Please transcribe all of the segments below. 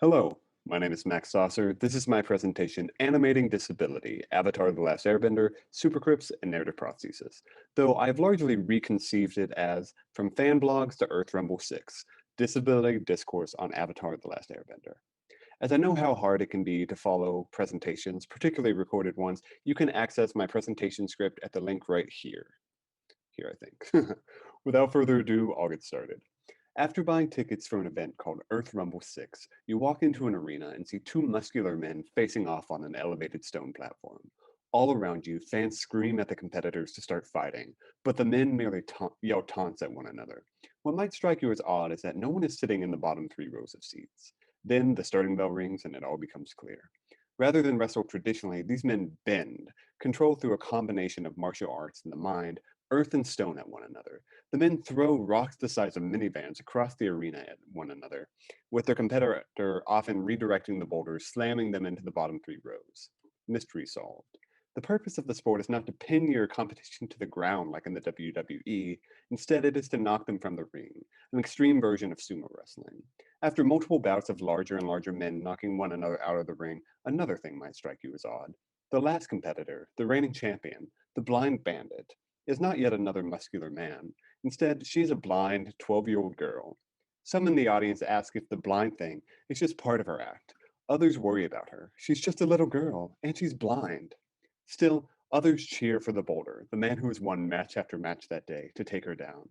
Hello, my name is Max Saucer. This is my presentation, Animating Disability, Avatar The Last Airbender, Supercrips, and Narrative Prosthesis, though I've largely reconceived it as From Fan Blogs to Earth Rumble 6, Disability Discourse on Avatar The Last Airbender. As I know how hard it can be to follow presentations, particularly recorded ones, you can access my presentation script at the link right here. Here, I think. Without further ado, I'll get started. After buying tickets for an event called Earth Rumble 6, you walk into an arena and see two muscular men facing off on an elevated stone platform. All around you, fans scream at the competitors to start fighting, but the men merely yell taunts at one another. What might strike you as odd is that no one is sitting in the bottom three rows of seats. Then the starting bell rings and it all becomes clear. Rather than wrestle traditionally, these men bend, controlled through a combination of martial arts and the mind, earth and stone at one another. The men throw rocks the size of minivans across the arena at one another, with their competitor often redirecting the boulders, slamming them into the bottom three rows. Mystery solved. The purpose of the sport is not to pin your competition to the ground like in the WWE. Instead, it is to knock them from the ring, an extreme version of sumo wrestling. After multiple bouts of larger and larger men knocking one another out of the ring, another thing might strike you as odd. The last competitor, the reigning champion, the Blind Bandit, is not yet another muscular man. Instead, she is a blind 12-year-old girl. Some in the audience ask if the blind thing is just part of her act. Others worry about her. She's just a little girl, and she's blind. Still, others cheer for the boulder, the man who has won match after match that day, to take her down.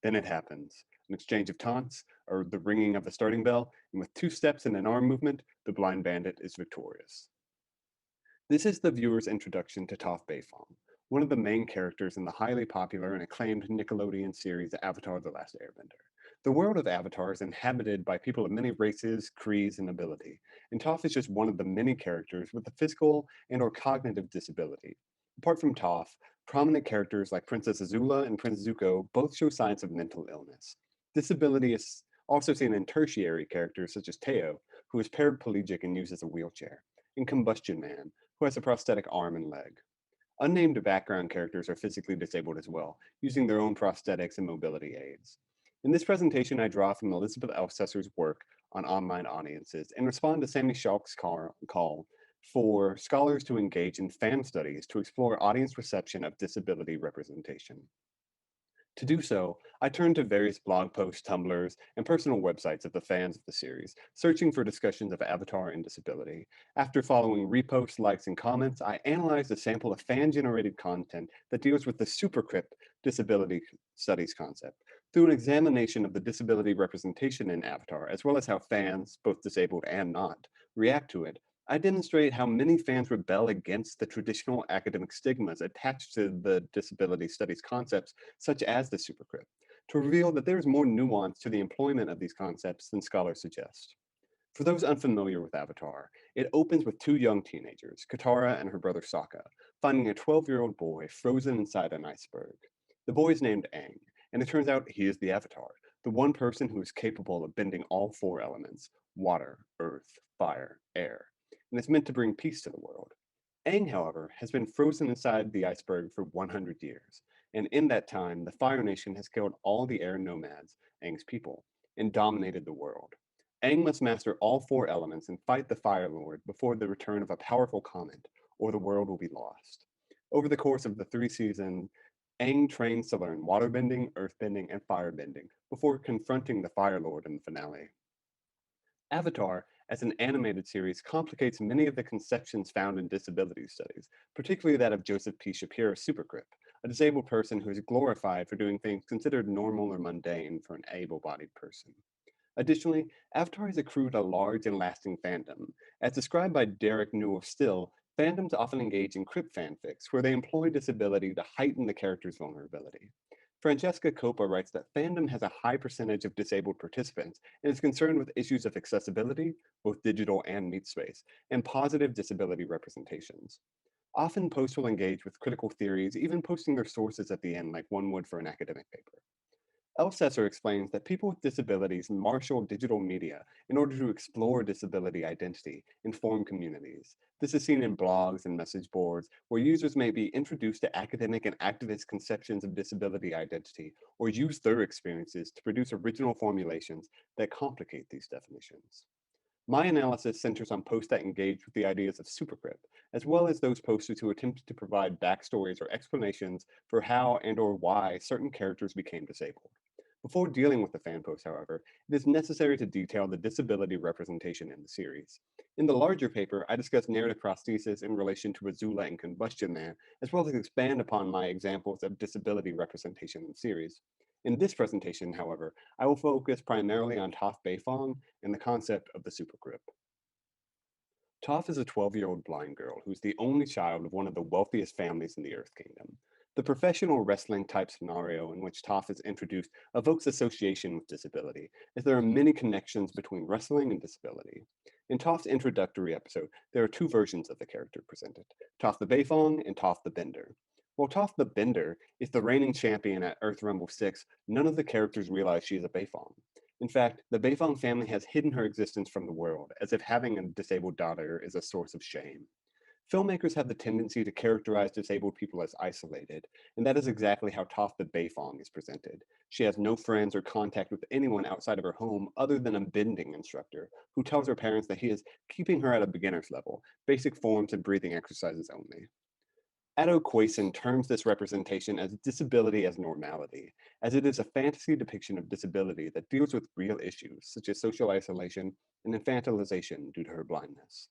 Then it happens. An exchange of taunts, or the ringing of a starting bell, and with two steps and an arm movement, the blind bandit is victorious. This is the viewer's introduction to Toph Beifong, one of the main characters in the highly popular and acclaimed Nickelodeon series Avatar The Last Airbender. The world of Avatar is inhabited by people of many races, creeds, and ability, and Toph is just one of the many characters with a physical and or cognitive disability. Apart from Toph, prominent characters like Princess Azula and Prince Zuko both show signs of mental illness. Disability is also seen in tertiary characters such as Teo, who is paraplegic and uses a wheelchair, and Combustion Man, who has a prosthetic arm and leg. Unnamed background characters are physically disabled as well, using their own prosthetics and mobility aids. In this presentation, I draw from Elizabeth Elsesser's work on online audiences and respond to Sammy Schalk's call for scholars to engage in fan studies to explore audience reception of disability representation. To do so, I turned to various blog posts, Tumblrs, and personal websites of the fans of the series, searching for discussions of Avatar and disability. After following reposts, likes, and comments, I analyzed a sample of fan-generated content that deals with the Supercrip disability studies concept. Through an examination of the disability representation in Avatar, as well as how fans, both disabled and not, react to it, I demonstrate how many fans rebel against the traditional academic stigmas attached to the disability studies concepts such as the supercrip, to reveal that there is more nuance to the employment of these concepts than scholars suggest. For those unfamiliar with Avatar, it opens with two young teenagers, Katara and her brother Sokka, finding a 12-year-old boy frozen inside an iceberg. The boy is named Aang, and it turns out he is the Avatar, the one person who is capable of bending all four elements: water, earth, fire, air, and is meant to bring peace to the world. Aang, however, has been frozen inside the iceberg for 100 years, and in that time, the Fire Nation has killed all the air nomads, Aang's people, and dominated the world. Aang must master all four elements and fight the Fire Lord before the return of a powerful comet, or the world will be lost. Over the course of the 3 seasons, Aang trains to learn waterbending, earthbending, and firebending before confronting the Fire Lord in the finale. Avatar, as an animated series, complicates many of the conceptions found in disability studies, particularly that of Joseph P. Shapiro's Supergrip, a disabled person who is glorified for doing things considered normal or mundane for an able-bodied person. Additionally, Avatar has accrued a large and lasting fandom. As described by Derek Newell Still, fandoms often engage in crypt fanfics, where they employ disability to heighten the character's vulnerability. Francesca Coppa writes that fandom has a high percentage of disabled participants and is concerned with issues of accessibility, both digital and meat space, and positive disability representations. Often posts will engage with critical theories, even posting their sources at the end like one would for an academic paper. Elsesser explains that people with disabilities marshal digital media in order to explore disability identity and form communities. This is seen in blogs and message boards where users may be introduced to academic and activist conceptions of disability identity or use their experiences to produce original formulations that complicate these definitions. My analysis centers on posts that engage with the ideas of supercrypt, as well as those posters who attempted to provide backstories or explanations for how and or why certain characters became disabled. Before dealing with the fan post, however, it is necessary to detail the disability representation in the series. In the larger paper, I discuss narrative prosthesis in relation to Azula and Combustion Man, as well as expand upon my examples of disability representation in the series. In this presentation, however, I will focus primarily on Toph Beifong and the concept of the supergrip. Toph is a 12-year-old blind girl who's the only child of one of the wealthiest families in the Earth Kingdom. The professional wrestling type scenario in which Toph is introduced evokes association with disability, as there are many connections between wrestling and disability. In Toph's introductory episode, there are two versions of the character presented, Toph the Beifong and Toph the Bender. While Toph the Bender is the reigning champion at Earth Rumble 6, none of the characters realize she is a Beifong. In fact, the Beifong family has hidden her existence from the world, as if having a disabled daughter is a source of shame. Filmmakers have the tendency to characterize disabled people as isolated, and that is exactly how Toph the Beifong is presented. She has no friends or contact with anyone outside of her home other than a bending instructor, who tells her parents that he is keeping her at a beginner's level, basic forms and breathing exercises only. Addo Quason terms this representation as disability as normality, as it is a fantasy depiction of disability that deals with real issues such as social isolation and infantilization due to her blindness.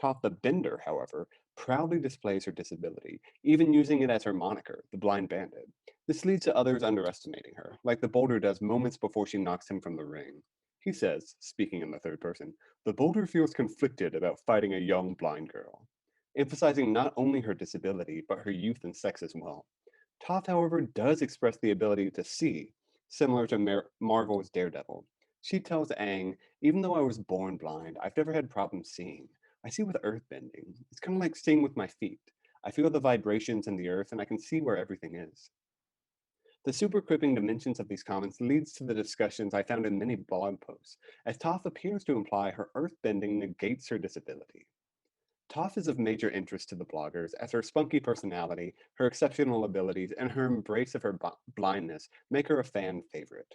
Toph the Bender, however, proudly displays her disability, even using it as her moniker, the Blind Bandit. This leads to others underestimating her, like the Boulder does moments before she knocks him from the ring. He says, speaking in the third person, the Boulder feels conflicted about fighting a young blind girl, emphasizing not only her disability, but her youth and sex as well. Toph, however, does express the ability to see, similar to Marvel's Daredevil. She tells Aang, even though I was born blind, I've never had problems seeing. I see with earthbending. It's kind of like seeing with my feet. I feel the vibrations in the earth and I can see where everything is. The supercripping dimensions of these comments leads to the discussions I found in many blog posts, as Toph appears to imply her earthbending negates her disability. Toph is of major interest to the bloggers as her spunky personality, her exceptional abilities, and her embrace of her blindness make her a fan favorite.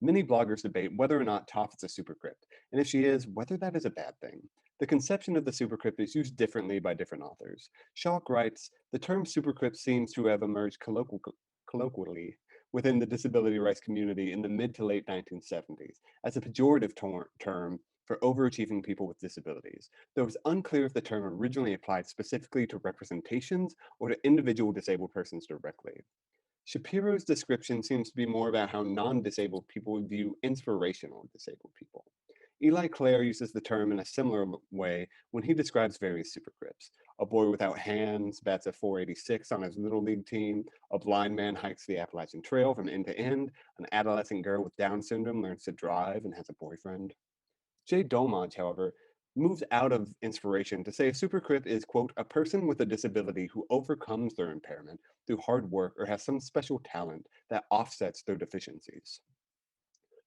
Many bloggers debate whether or not Toph is a supercrypt, and if she is, whether that is a bad thing. The conception of the supercrypt is used differently by different authors. Schalk writes, the term supercrypt seems to have emerged colloquially within the disability rights community in the mid to late 1970s as a pejorative term for overachieving people with disabilities, though it's unclear if the term originally applied specifically to representations or to individual disabled persons directly. Shapiro's description seems to be more about how non-disabled people view inspirational disabled people. Eli Clare uses the term in a similar way when he describes various supercrypts. A boy without hands bats a 486 on his little league team. A blind man hikes the Appalachian Trail from end to end. An adolescent girl with Down syndrome learns to drive and has a boyfriend. Jay Dolmage, however, moves out of inspiration to say a supercrypt is, quote, a person with a disability who overcomes their impairment through hard work or has some special talent that offsets their deficiencies.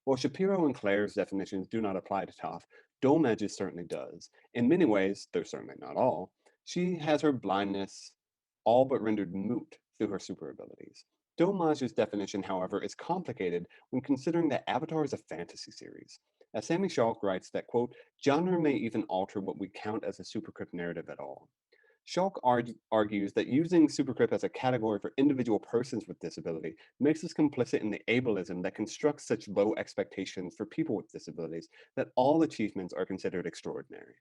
While Shapiro and Clare's definitions do not apply to Toph, Dolmage's certainly does. In many ways, though certainly not all, she has her blindness all but rendered moot through her super abilities. Dolmage's definition, however, is complicated when considering that Avatar is a fantasy series. As Sammy Schalk writes that, quote, genre may even alter what we count as a supercrypt narrative at all. Schalk argues that using supercrypt as a category for individual persons with disability makes us complicit in the ableism that constructs such low expectations for people with disabilities that all achievements are considered extraordinary.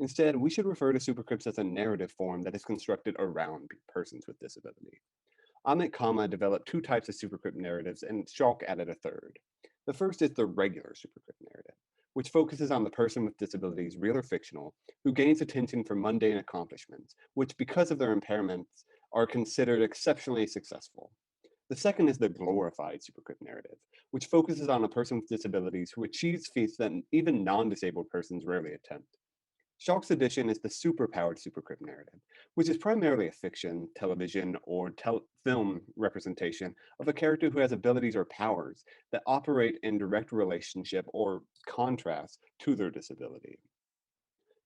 Instead, we should refer to supercrypts as a narrative form that is constructed around persons with disability. Amit Kama developed two types of supercrypt narratives, and Schalk added a third. The first is the regular supercrypt narrative, which focuses on the person with disabilities, real or fictional, who gains attention for mundane accomplishments, which, because of their impairments, are considered exceptionally successful. The second is the glorified supercrypt narrative, which focuses on a person with disabilities who achieves feats that even non-disabled persons rarely attempt. Schalk's edition is the superpowered supercrypt narrative, which is primarily a fiction, television, or film representation of a character who has abilities or powers that operate in direct relationship or contrast to their disability.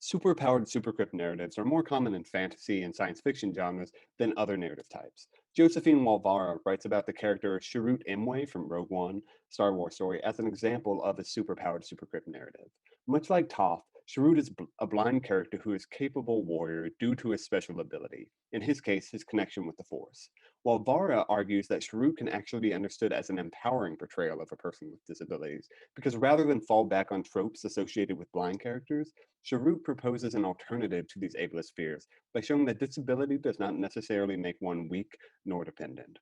Superpowered supercrypt narratives are more common in fantasy and science fiction genres than other narrative types. Josephine Walvara writes about the character Chirrut Imwe from Rogue One, Star Wars story, as an example of a superpowered supercrypt narrative. Much like Toph, Sharud is a blind character who is capable warrior due to his special ability, in his case, his connection with the Force. While Vara argues that Sharud can actually be understood as an empowering portrayal of a person with disabilities, because rather than fall back on tropes associated with blind characters, Sharud proposes an alternative to these ableist fears by showing that disability does not necessarily make one weak nor dependent.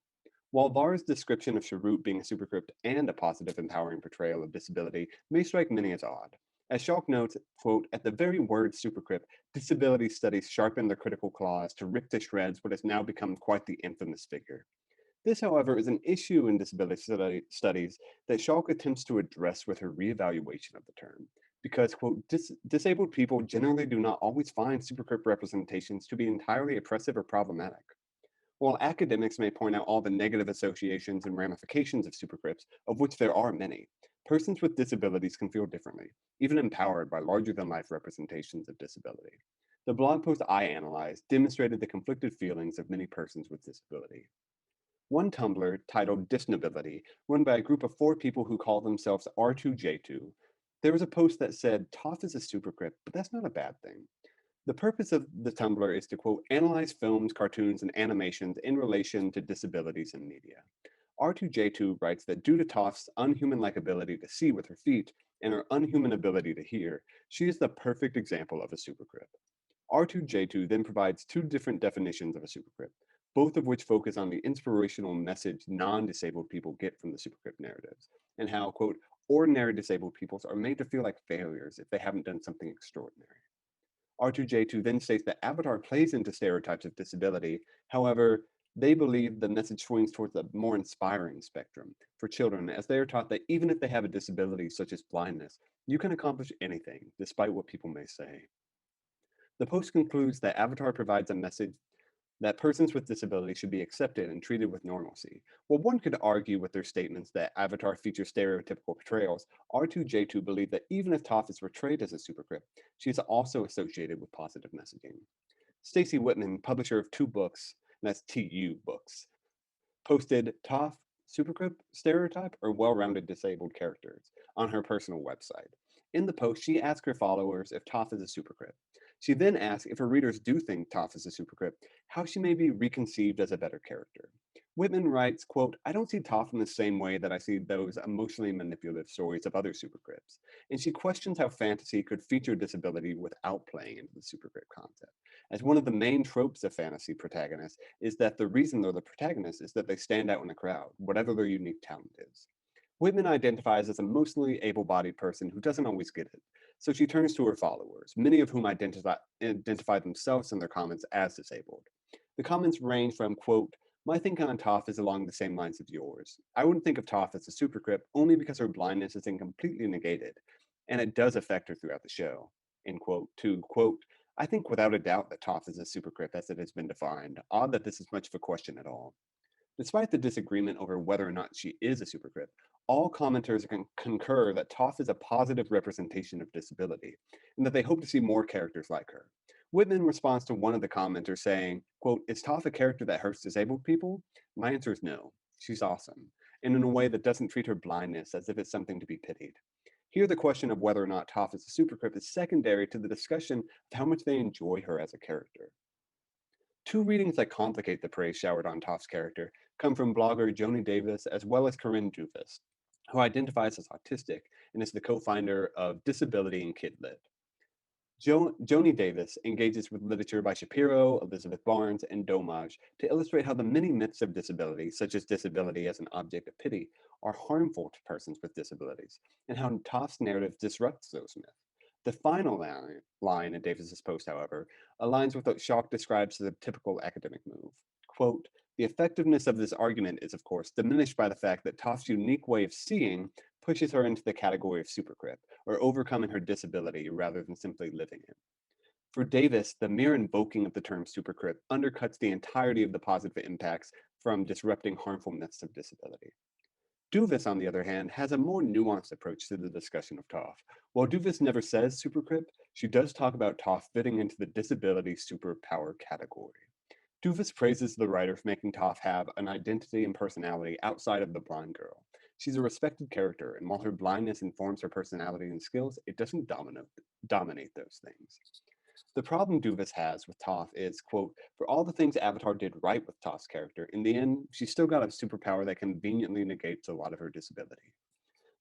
While Vara's description of Sharut being a supercrypt and a positive, empowering portrayal of disability may strike many as odd, as Schalk notes, quote, at the very word supercrypt, disability studies sharpen their critical claws to rip to shreds what has now become quite the infamous figure. This, however, is an issue in disability studies that Schalk attempts to address with her reevaluation of the term. Because, quote, disabled people generally do not always find supercrypt representations to be entirely oppressive or problematic. While academics may point out all the negative associations and ramifications of supercrypts, of which there are many, persons with disabilities can feel differently, even empowered by larger than life representations of disability. The blog post I analyzed demonstrated the conflicted feelings of many persons with disability. One Tumblr titled Disnability, run by a group of 4 people who call themselves R2J2, there was a post that said, Toph is a supercrypt, but that's not a bad thing. The purpose of the Tumblr is to, quote, analyze films, cartoons, and animations in relation to disabilities in media. R2J2 writes that due to Toph's unhuman-like ability to see with her feet and her unhuman ability to hear, she is the perfect example of a supercrypt. R2J2 then provides 2 different definitions of a supercrypt, both of which focus on the inspirational message non-disabled people get from the supercrypt narratives, and how, quote, ordinary disabled peoples are made to feel like failures if they haven't done something extraordinary. R2J2 then states that Avatar plays into stereotypes of disability. However, they believe the message swings towards a more inspiring spectrum for children, as they are taught that even if they have a disability such as blindness, you can accomplish anything, despite what people may say. The post concludes that Avatar provides a message that persons with disabilities should be accepted and treated with normalcy. While one could argue with their statements that Avatar features stereotypical portrayals, R2J2 believe that even if Toph is portrayed as a supercrypt, she is also associated with positive messaging. Stacy Whitman, publisher of 2 books, and that's TU Books, posted Toph, supercrypt, stereotype, or well-rounded disabled characters on her personal website. In the post, she asked her followers if Toph is a supercrypt. She then asked if her readers do think Toph is a supercrypt, how she may be reconceived as a better character. Whitman writes, quote, I don't see Toph in the same way that I see those emotionally manipulative stories of other supercrypts. And she questions how fantasy could feature disability without playing into the supercrypt concept. As one of the main tropes of fantasy protagonists is that the reason they're the protagonists is that they stand out in a crowd, whatever their unique talent is. Whitman identifies as a mostly able bodied person who doesn't always get it, so she turns to her followers, many of whom identify themselves in their comments as disabled. The comments range from, quote, my thinking on Toph is along the same lines as yours. I wouldn't think of Toph as a supercrypt only because her blindness isn't completely negated, and it does affect her throughout the show, end quote, to, quote, I think without a doubt that Toph is a supercrypt as it has been defined. Odd that this is much of a question at all. Despite the disagreement over whether or not she is a supercrypt, all commenters can concur that Toph is a positive representation of disability, and that they hope to see more characters like her. Whitman responds to one of the commenters saying, quote, is Toph a character that hurts disabled people? My answer is no. She's awesome, and in a way that doesn't treat her blindness as if it's something to be pitied. Here, the question of whether or not Toph is a supercrypt is secondary to the discussion of how much they enjoy her as a character. 2 readings that complicate the praise showered on Toph's character come from blogger Joni Davis as well as Corinne Dufus, who identifies as autistic and is the co-founder of Disability and Kidlit. Joni Davis engages with literature by Shapiro, Elizabeth Barnes, and Domage to illustrate how the many myths of disability, such as disability as an object of pity, are harmful to persons with disabilities, and how Toph's narrative disrupts those myths. The final line in Davis's post, however, aligns with what Schock describes as a typical academic move. Quote, the effectiveness of this argument is, of course, diminished by the fact that Toph's unique way of seeing pushes her into the category of supercrypt, or overcoming her disability rather than simply living it. For Davis, the mere invoking of the term supercrypt undercuts the entirety of the positive impacts from disrupting harmful myths of disability. Duvis, on the other hand, has a more nuanced approach to the discussion of Toph. While Duvis never says supercrypt, she does talk about Toph fitting into the disability superpower category. Duvis praises the writer for making Toph have an identity and personality outside of the blind girl. She's a respected character, and while her blindness informs her personality and skills, it doesn't dominate those things. The problem Duvis has with Toph is, quote, for all the things Avatar did right with Toph's character, in the end, she's still got a superpower that conveniently negates a lot of her disability.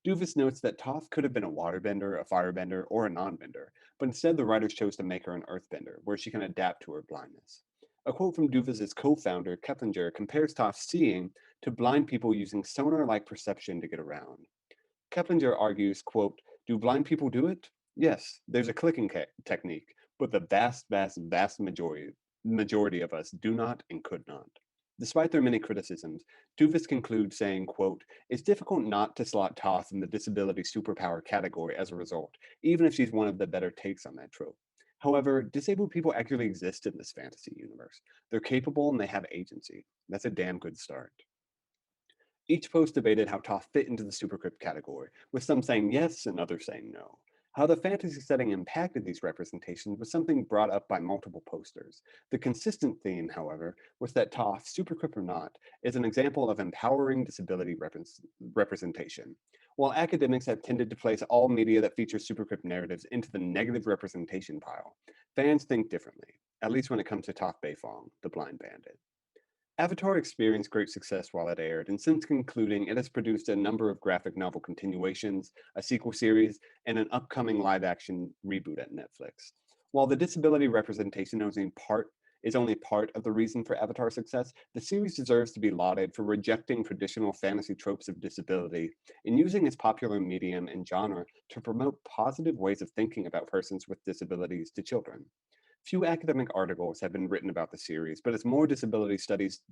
Duvis notes that Toph could have been a waterbender, a firebender, or a non-bender, but instead the writers chose to make her an earthbender, where she can adapt to her blindness. A quote from Duvis's co-founder, Keplinger, compares Toph's seeing to blind people using sonar-like perception to get around. Keplinger argues, quote, do blind people do it? Yes, there's a clicking technique, but the vast majority of us do not and could not. Despite their many criticisms, Duvis concludes saying, quote, it's difficult not to slot Toph in the disability superpower category as a result, even if she's one of the better takes on that trope. However, disabled people actually exist in this fantasy universe. They're capable and they have agency. That's a damn good start. Each post debated how Toph fit into the supercrypt category, with some saying yes and others saying no. How the fantasy setting impacted these representations was something brought up by multiple posters. The consistent theme, however, was that Toph, supercrypt or not, is an example of empowering disability representation. While academics have tended to place all media that features supercrypt narratives into the negative representation pile, fans think differently, at least when it comes to Toph Beifong, the blind bandit. Avatar experienced great success while it aired, and since concluding, it has produced a number of graphic novel continuations, a sequel series, and an upcoming live action reboot at Netflix. While the disability representation is only part of the reason for Avatar's success, the series deserves to be lauded for rejecting traditional fantasy tropes of disability and using its popular medium and genre to promote positive ways of thinking about persons with disabilities to children. Few academic articles have been written about the series, but as more disability studies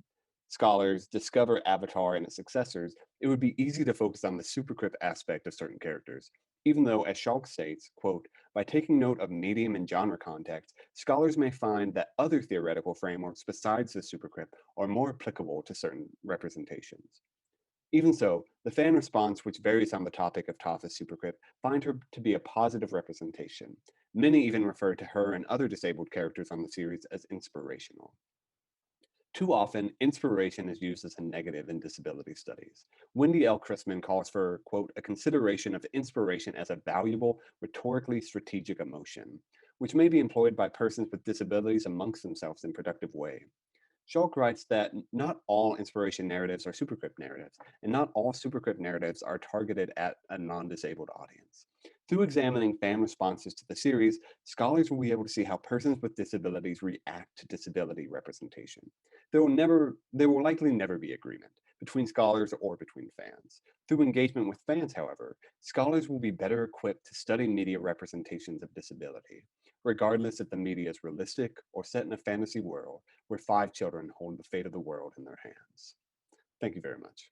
scholars discover Avatar and its successors, it would be easy to focus on the supercrypt aspect of certain characters. Even though, as Schalk states, quote, by taking note of medium and genre context, scholars may find that other theoretical frameworks besides the supercrypt are more applicable to certain representations. Even so, the fan response, which varies on the topic of Toph supercrypt, find her to be a positive representation. Many even refer to her and other disabled characters on the series as inspirational. Too often, inspiration is used as a negative in disability studies. Wendy L. Chrisman calls for, quote, a consideration of inspiration as a valuable, rhetorically strategic emotion, which may be employed by persons with disabilities amongst themselves in productive way. Schalk writes that not all inspiration narratives are supercrypt narratives, and not all supercrypt narratives are targeted at a non-disabled audience. Through examining fan responses to the series, scholars will be able to see how persons with disabilities react to disability representation. There will likely never be agreement between scholars or between fans. Through engagement with fans, however, scholars will be better equipped to study media representations of disability, regardless if the media is realistic or set in a fantasy world where 5 children hold the fate of the world in their hands. Thank you very much.